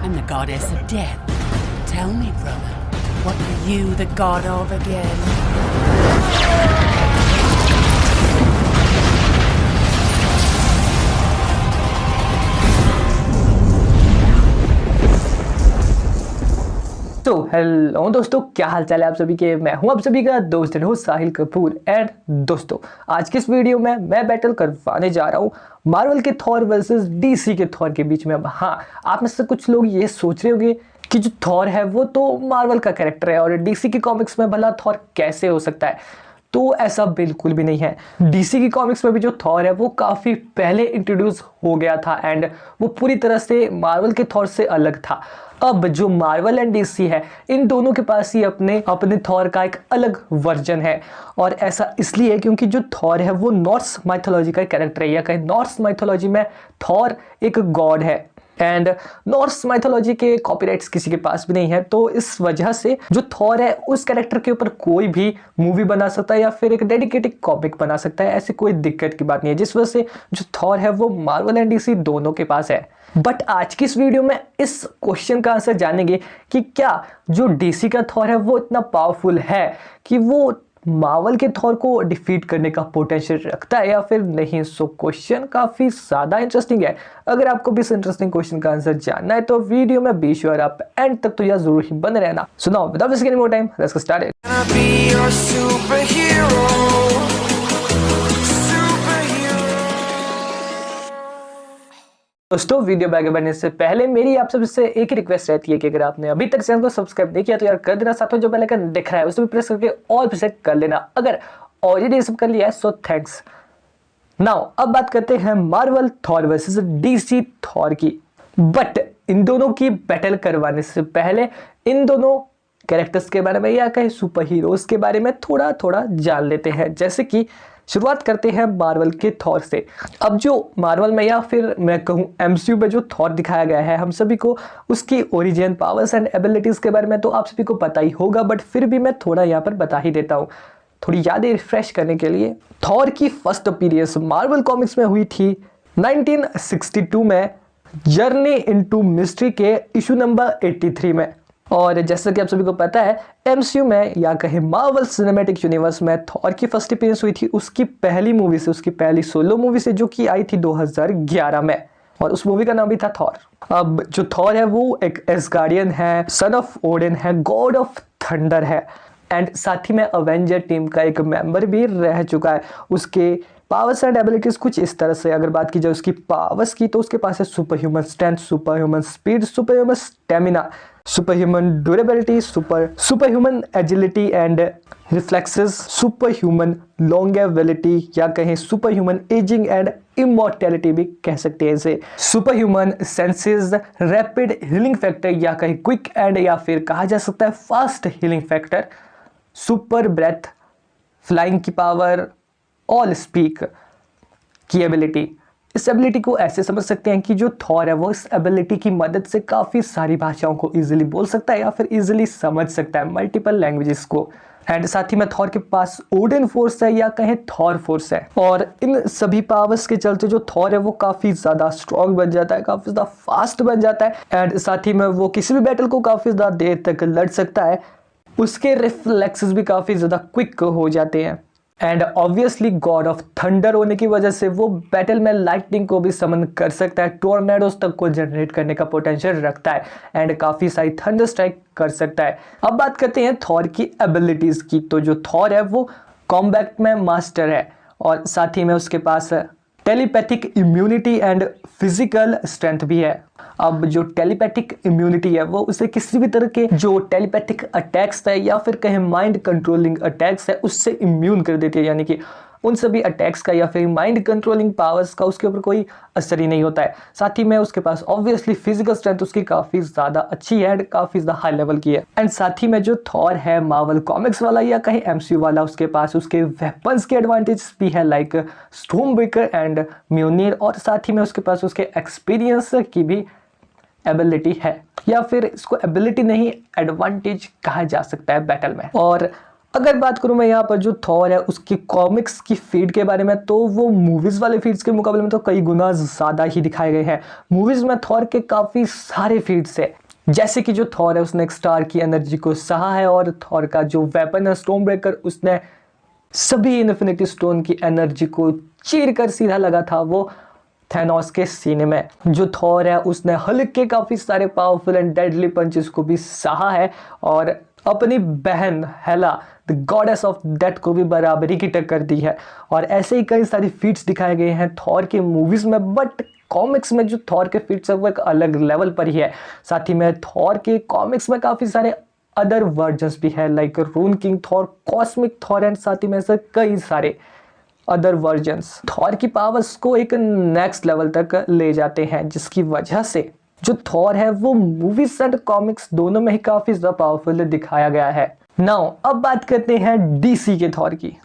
I'm the goddess of death. Tell me, brother, what are you the god of again? तो hello दोस्तों, क्या हाल चाल है आप सभी के। मैं हूं आप सभी का दोस्त हो साहिल कपूर। एंड दोस्तों, आज की इस वीडियो में मैं बैटल करवाने जा रहा हूं मार्वल के थॉर वर्सेस डीसी के थॉर के बीच में। अब हाँ, आप में से कुछ लोग ये सोच रहे होंगे कि जो थॉर है वो तो मार्वल का कैरेक्टर है और डीसी की कॉमिक्स में भला थॉर कैसे हो सकता है। तो ऐसा बिल्कुल भी नहीं है। डीसी की कॉमिक्स में भी जो थॉर है वो काफ़ी पहले इंट्रोड्यूस हो गया था एंड वो पूरी तरह से मार्वल के थॉर से अलग था। अब जो मार्वल एंड डीसी है, इन दोनों के पास ही अपने अपने थॉर का एक अलग वर्जन है। और ऐसा इसलिए क्योंकि जो थॉर है वो नॉर्स माइथोलॉजी का कैरेक्टर है, या कहीं नॉर्स माइथोलॉजी में थॉर एक गॉड है एंड नॉर्स माइथोलॉजी के कॉपीराइट्स किसी के पास भी नहीं है। तो इस वजह से जो थॉर है उस कैरेक्टर के ऊपर कोई भी मूवी बना सकता है या फिर एक डेडिकेटेड कॉमिक बना सकता है। ऐसी कोई दिक्कत की बात नहीं है, जिस वजह से जो थॉर है वो मार्वल एंड डीसी दोनों के पास है। बट आज की इस वीडियो में इस क्वेश्चन का आंसर जानेंगे कि क्या जो डीसी का थॉर है वो इतना पावरफुल है कि वो मार्वल के थॉर को डिफीट करने का पोटेंशियल रखता है या फिर नहीं। सो क्वेश्चन काफी ज्यादा इंटरेस्टिंग है। अगर आपको भी इस इंटरेस्टिंग क्वेश्चन का आंसर जानना है तो वीडियो में बी श्योर आप एंड तक तो यह जरूर ही बने रहना। So now without wasting any more time, let's get started. दोस्तों, वीडियो में आगे बढ़ने से पहले मेरी आप सबसे एक ही रिक्वेस्ट रहती है कि अगर आपने अभी तक चैनल को सब्सक्राइब नहीं किया तो यार कर देना, साथ में जो बेल आइकन दिख रहा है उसे भी प्रेस करके ऑल पे सेट कर लेना। अगर ऑलरेडी सब कर लिया है सो थैंक्स। नाउ अब बात करते हैं Marvel Thor versus DC Thor की। बट इन दोनों की बैटल करवाने से पहले इन दोनों कैरेक्टर्स के बारे में या कहीं सुपर हीरोज के बारे में थोड़ा थोड़ा जान लेते हैं। जैसे कि शुरुआत करते हैं मार्वल के थॉर से। अब जो मार्वल में या फिर मैं कहूँ एमसीयू में जो थॉर दिखाया गया है, हम सभी को उसकी ओरिजिन, पावर्स एंड एबिलिटीज के बारे में तो आप सभी को पता ही होगा, बट फिर भी मैं थोड़ा यहाँ पर बता ही देता हूँ थोड़ी यादें रिफ्रेश करने के लिए। थॉर की फर्स्ट अपीयरेंस मार्वल कॉमिक्स में हुई थी 1962 में, जर्नी इनटू मिस्ट्री के इशू नंबर 83 में। और जैसा कि आप सभी को पता है, एमसीयू में या कहीं मार्वल सिनेमैटिक यूनिवर्स में थॉर की फर्स्ट अपीयरेंस हुई थी उसकी पहली मूवी से, उसकी पहली सोलो मूवी से, जो कि आई थी 2011 में, और उस मूवी का नाम भी था थॉर। अब जो थॉर है वो एक एसगार्डियन है, सन ऑफ ओडिन है, गॉड ऑफ थंडर है एंड साथ ही में अवेंजर टीम का एक मेंबर भी रह चुका है। उसके पावर्स एंड एबिलिटीज कुछ इस तरह से, अगर बात की जाए उसकी पावर्स की, तो उसके पास है superhuman strength, superhuman speed, superhuman stamina, superhuman durability, superhuman agility and reflexes, superhuman longevity या कहें superhuman ageing and immortality भी कह सकते हैं इसे, superhuman senses, rapid healing factor या कहीं quick and या फिर कहा जा सकता है fast healing factor, super breath, flying की पावर, ऑल स्पीक की एबिलिटी। इस एबिलिटी को ऐसे समझ सकते हैं कि जो थॉर है वो इस एबिलिटी की मदद से काफ़ी सारी भाषाओं को इजीली बोल सकता है या फिर इजीली समझ सकता है, मल्टीपल लैंग्वेजेस को। एंड साथ ही में थॉर के पास ओडिन फोर्स है या कहें थॉर फोर्स है, और इन सभी पावर्स के चलते जो थॉर है वो काफ़ी ज़्यादा स्ट्रॉन्ग बन जाता है, काफ़ी ज़्यादा फास्ट बन जाता है एंड साथ ही में वो किसी भी बैटल को काफ़ी ज़्यादा देर तक लड़ सकता है। उसके रिफ्लेक्सेस भी काफ़ी ज़्यादा क्विक हो जाते हैं and obviously God of thunder होने की वजह से वो बैटल में लाइटनिंग को भी समन कर सकता है, टोर्नेडोज तक को जनरेट करने का पोटेंशियल रखता है एंड काफ़ी सारी थंडर स्ट्राइक कर सकता है। अब बात करते हैं थॉर की एबिलिटीज़ की। तो जो थॉर है वो कॉम्बैट में मास्टर है और साथ ही में उसके पास telepathic immunity and physical strength भी है। अब जो टेलीपैथिक इम्यूनिटी है वो उसे किसी भी तरह के जो टेलीपैथिक अटैक्स है या फिर कहें माइंड कंट्रोलिंग अटैक्स है उससे इम्यून कर देती है, यानी कि उन सभी अटैक्स का या फिर माइंड कंट्रोलिंग पावर्स का उसके ऊपर कोई असर ही नहीं होता है। साथ ही में उसके पास ऑब्वियसली फिजिकल स्ट्रेंथ उसकी काफ़ी ज़्यादा अच्छी है, काफ़ी ज़्यादा हाई लेवल की है। एंड साथ ही में जो थॉर है मार्वल कॉमिक्स वाला या कहीं एमसीयू वाला, उसके पास उसके वेपन्स के एडवांटेज भी है लाइक स्टॉर्म ब्रेकर एंड म्योनिर, और साथ ही में उसके पास उसके एक्सपीरियंस की भी एबिलिटी है, या फिर इसको एबिलिटी नहीं एडवांटेज कहा जा सकता है बैटल में। और अगर बात करूं मैं यहाँ पर जो थॉर है उसकी कॉमिक्स की फीड के बारे में, तो वो मूवीज वाले फीड्स के मुकाबले में तो कई गुना ज़्यादा ही दिखाए गए हैं। मूवीज में थॉर के काफ़ी सारे फीड्स है, जैसे कि जो थॉर है उसने एक स्टार की एनर्जी को सहा है, और थॉर का जो वेपन है स्टॉर्म ब्रेकर उसने सभी इन्फिनिटी स्टोन की एनर्जी को चीर कर सीधा लगा था वो थैनोस के सीने में। जो थॉर है उसने हल्क के काफ़ी सारे पावरफुल एंड डेडली पंचेस को भी सहा है, और अपनी बहन हेला द गॉडेस ऑफ डेथ को भी बराबरी की टक्कर दी है। और ऐसे ही कई सारी फीट्स दिखाए गए हैं थॉर के मूवीज में, बट कॉमिक्स में जो थॉर के फीट्स है वो एक अलग लेवल पर ही है। साथ ही में थॉर के कॉमिक्स में काफ़ी सारे अदर वर्जन्स भी है, like Rune King Thor, cosmic Thor, and साथ ही में ऐसे कई सारे अदर वर्जन्स थॉर की पावर्स को एक नेक्स्ट लेवल तक ले जाते हैं, जिसकी वजह से जो थॉर है वो मूवीज एंड कॉमिक्स दोनों में ही काफी ज्यादा पावरफुल दिखाया गया है। नाउ अब बात करते हैं डीसी के थॉर की।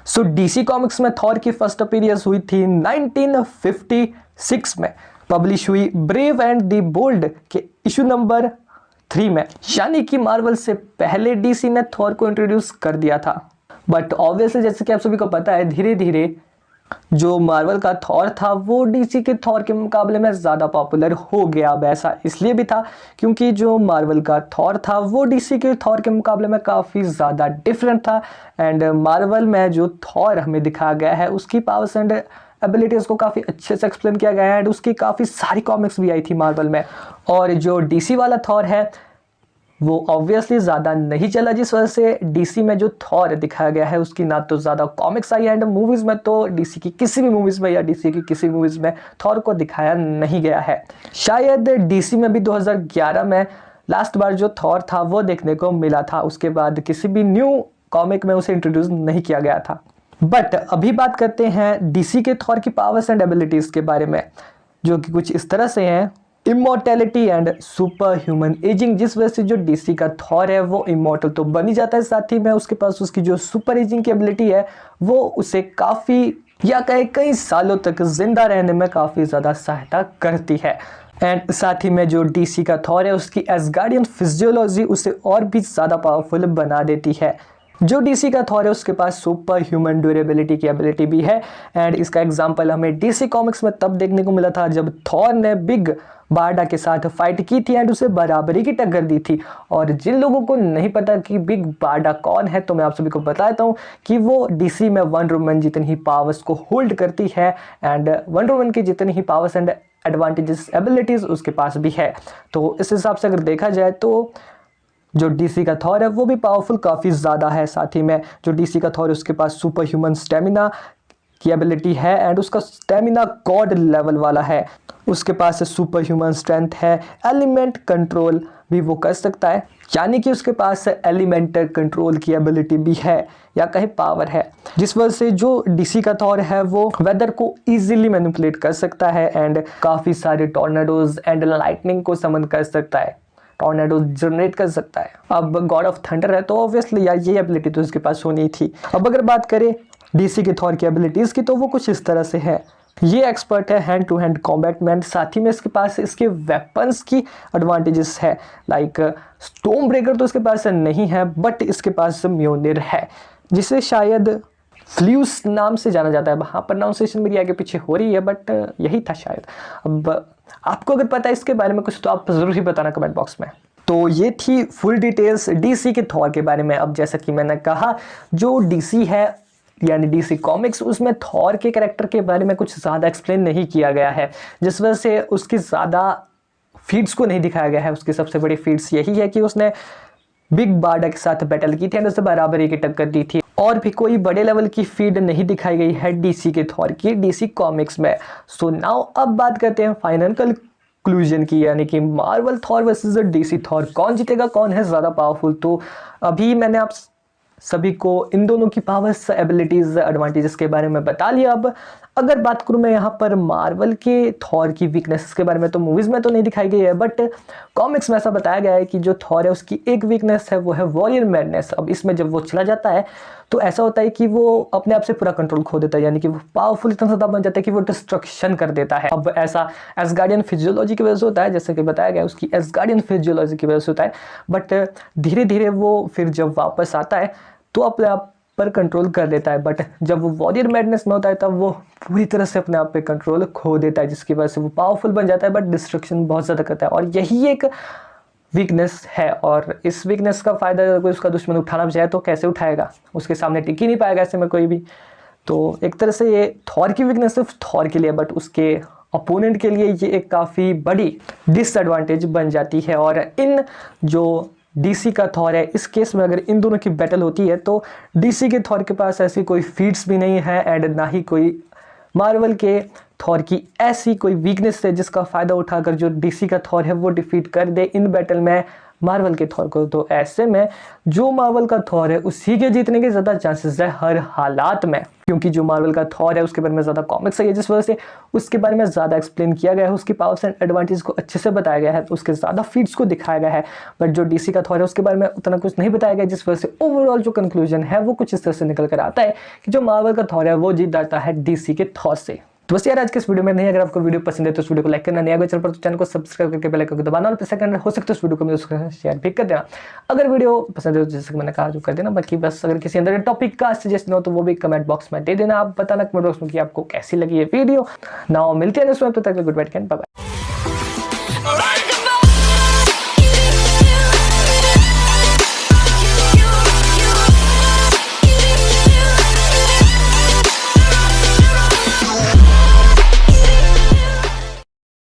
सो डीसी कॉमिक्स में थॉर की फर्स्ट अपीयरेंस हुई थी 1956 में, पब्लिश हुई ब्रेव एंड द बोल्ड के इशू नंबर 3 में, यानी कि मार्वल से पहले डीसी ने थॉर को इंट्रोड्यूस कर दिया था। बट ऑब्वियसली जैसे कि आप सभी को पता है, धीरे धीरे जो मार्वल का थॉर था वो डीसी के थॉर के मुकाबले में ज़्यादा पॉपुलर हो गया। अब ऐसा इसलिए भी था क्योंकि जो मार्वल का थॉर था वो डीसी के थॉर के मुकाबले में काफ़ी ज़्यादा डिफरेंट था, एंड मार्वल में जो थॉर हमें दिखाया गया है उसकी पावर्स एंड एबिलिटीज़ को काफ़ी अच्छे से एक्सप्लेन किया गया है, एंड उसकी काफ़ी सारी कॉमिक्स भी आई थी मार्वल में। और जो डीसी वाला थॉर है वो ऑब्वियसली ज़्यादा नहीं चला, जिस वजह से डीसी में जो थॉर दिखाया गया है उसकी ना तो ज़्यादा कॉमिक्स आई, एंड मूवीज़ में तो डीसी की किसी भी मूवीज़ में या डीसी की किसी मूवीज़ में थॉर को दिखाया नहीं गया है। शायद डीसी में भी 2011 में लास्ट बार जो थॉर था वो देखने को मिला था, उसके बाद किसी भी न्यू कॉमिक में उसे इंट्रोड्यूस नहीं किया गया था। बट अभी बात करते हैं डीसी के थॉर की पावर्स एंड एबिलिटीज़ के बारे में, जो कि कुछ इस तरह से हैं। Immortality and super human ageing, जिस वजह से जो डीसी का थॉर है वो इमोर्टल तो बन ही जाता है, साथ ही में उसके पास उसकी जो सुपर एजिंग की एबिलिटी है वो उसे काफ़ी या कई सालों तक जिंदा रहने में काफ़ी ज़्यादा सहायता करती है। एंड साथ ही में जो डीसी का थॉर है उसकी एसगार्डियन फिजियोलॉजी उसे और भी ज़्यादा पावरफुल बना देती है। जो डीसी का थॉर है उसके पास सुपर ह्यूमन ड्यूरेबिलिटी की एबिलिटी भी है, एंड इसका एग्जांपल हमें डीसी कॉमिक्स में तब देखने को मिला था जब थॉर ने बिग बारडा के साथ फाइट की थी एंड उसे बराबरी की टक्कर दी थी। और जिन लोगों को नहीं पता कि बिग बारडा कौन है, तो मैं आप सभी को बताता हूँ कि वो डीसी में वंडर वुमन जितनी ही पावर्स को होल्ड करती है, एंड वंडर वुमन की जितनी ही पावर्स एंड एडवांटेजेस एबिलिटीज उसके पास भी है। तो इस हिसाब से अगर देखा जाए तो जो डीसी का थॉर है वो भी पावरफुल काफ़ी ज़्यादा है। साथ ही में जो डीसी का थॉर है उसके पास सुपर ह्यूमन स्टेमिना की एबिलिटी है, एंड उसका स्टेमिना गॉड लेवल वाला है। उसके पास सुपर ह्यूमन स्ट्रेंथ है, एलिमेंट कंट्रोल भी वो कर सकता है, यानी कि उसके पास एलिमेंटल कंट्रोल की एबिलिटी भी है या कहीं पावर है, जिस वजह से जो डीसी का थॉर है वो वेदर को इजीली मैनिपुलेट कर सकता है, एंड काफ़ी सारे टॉर्नेडोज एंड लाइटनिंग को समन कर सकता है, टॉर्नेडो जनरेट कर सकता है। अब गॉड ऑफ थंडर है तो ऑब्वियसली यार ये एबिलिटी तो उसके पास होनी थी। अब अगर बात करें डीसी के थॉर की एबिलिटीज़ की तो वो कुछ इस तरह से है। ये एक्सपर्ट है हैंड टू हैंड कॉम्बैट में, साथ ही में इसके पास इसके वेपन्स की एडवांटेजेस है, लाइक स्टॉर्म ब्रेकर तो इसके पास नहीं है, बट इसके पास म्योनिर है जिसे शायद फ्लूस नाम से जाना जाता है। हाँ, प्रोनाउंसिएशन मेरी आगे पीछे हो रही है, बट यही था शायद। अब आपको अगर पता है इसके बारे में कुछ तो आप ज़रूर ही बताना कमेंट बॉक्स में। तो ये थी फुल डिटेल्स डीसी के थॉर के बारे में। अब जैसा कि मैंने कहा, जो डीसी है यानी डीसी कॉमिक्स, उसमें थॉर के कैरेक्टर के बारे में कुछ ज़्यादा एक्सप्लेन नहीं किया गया है, जिस वजह से उसकी ज़्यादा फीड्स को नहीं दिखाया गया है। उसकी सबसे बड़ी फीड्स यही है कि उसने बिग बारडा के साथ बैटल की थी एंड उससे बराबरी की टक्कर दी थी, और भी कोई बड़े लेवल की फीड नहीं दिखाई गई है डीसी के थॉर की डीसी कॉमिक्स में। सो नाउ अब बात करते हैं फाइनल कंक्लूजन की, यानी कि Marvel Thor versus DC Thor, कौन जीतेगा, कौन है ज़्यादा पावरफुल। तो अभी मैंने आप सभी को इन दोनों की पावर्स, एबिलिटीज़, एडवांटेजेस के बारे में बता लिया। अब अगर बात करूँ मैं यहाँ पर मार्वल के थॉर की वीकनेसेस के बारे में, तो मूवीज़ में तो नहीं दिखाई गई है, बट कॉमिक्स में ऐसा बताया गया है कि जो थॉर है उसकी एक वीकनेस है, वो है वॉरियर मैडनेस। अब इसमें जब वो चला जाता है तो ऐसा होता है कि वो अपने आप से पूरा कंट्रोल खो देता है, यानी कि वो पावरफुल इतना ज़्यादा बन जाता है कि वो डिस्ट्रक्शन कर देता है। अब ऐसा एसगार्डियन फिजियोलॉजी की वजह से होता है, जैसे कि बताया गया उसकी एसगार्डियन फिजियोलॉजी की वजह से होता है, बट धीरे धीरे वो फिर जब वापस आता है तो अपने आप पर कंट्रोल कर लेता है, बट जब वो वॉरियर मैडनेस में होता है तब वो पूरी तरह से अपने आप पे कंट्रोल खो देता है, जिसकी वजह से वो पावरफुल बन जाता है बट डिस्ट्रक्शन बहुत ज़्यादा करता है। और यही एक वीकनेस है, और इस वीकनेस का फ़ायदा अगर कोई उसका दुश्मन उठाना चाहे तो कैसे उठाएगा, उसके सामने टिक ही नहीं पाएगा ऐसे में कोई भी। तो एक तरह से ये थॉर की वीकनेस सिर्फ थॉर के लिए, बट उसके अपोनेंट के लिए ये एक काफ़ी बड़ी डिसएडवांटेज बन जाती है। और इन जो डीसी का थॉर है, इस केस में अगर इन दोनों की बैटल होती है तो डीसी के थॉर के पास ऐसी कोई फीट्स भी नहीं है एंड ना ही कोई मार्वल के थॉर की ऐसी कोई वीकनेस है जिसका फ़ायदा उठाकर जो डीसी का थॉर है वो डिफीट कर दे इन बैटल में मार्वल के थॉर को। तो ऐसे में जो मार्वल का थॉर है उसी के जीतने के ज़्यादा चांसेस है हर हालात में, क्योंकि जो मार्वल का थॉर है उसके बारे में ज़्यादा कॉमिक्स है, जिस वजह से उसके बारे में ज़्यादा एक्सप्लेन किया गया है, उसकी पावर्स एंड एडवांटेज को अच्छे से बताया गया है, तो उसके ज़्यादा फीट्स को दिखाया गया है। बट जो डीसी का थॉर है उसके बारे में उतना कुछ नहीं बताया गया, जिस वजह से ओवरऑल जो कंक्लूजन है वो कुछ इस तरह से निकल कर आता है कि जो मार्वल का थॉर है वो जीत जाता है डीसी के थॉर से। तो बस यार आज के इस वीडियो में नहीं, अगर आपको वीडियो पसंद है तो इस वीडियो को लाइक करना, नहीं अगर चैनल पर तो चैनल को सब्सक्राइब करके बेल आइकन को दबाना, और सेकंड हो सकता है इस वीडियो को मेरे दोस्तों शेयर भी कर देना। अगर वीडियो पसंद है तो जैसे कि मैंने कहा जो कर देना, बाकी बस अगर किसी अंदर टॉपिक का सजेशन हो तो वो भी कमेंट बॉक्स में दे देना। आप बताना कमेंट बॉक्स में कि आपको कैसी लगी ये वीडियो। नाउ मिलते हैं नेक्स्ट वीडियो, तब तक goodbye and bye bye.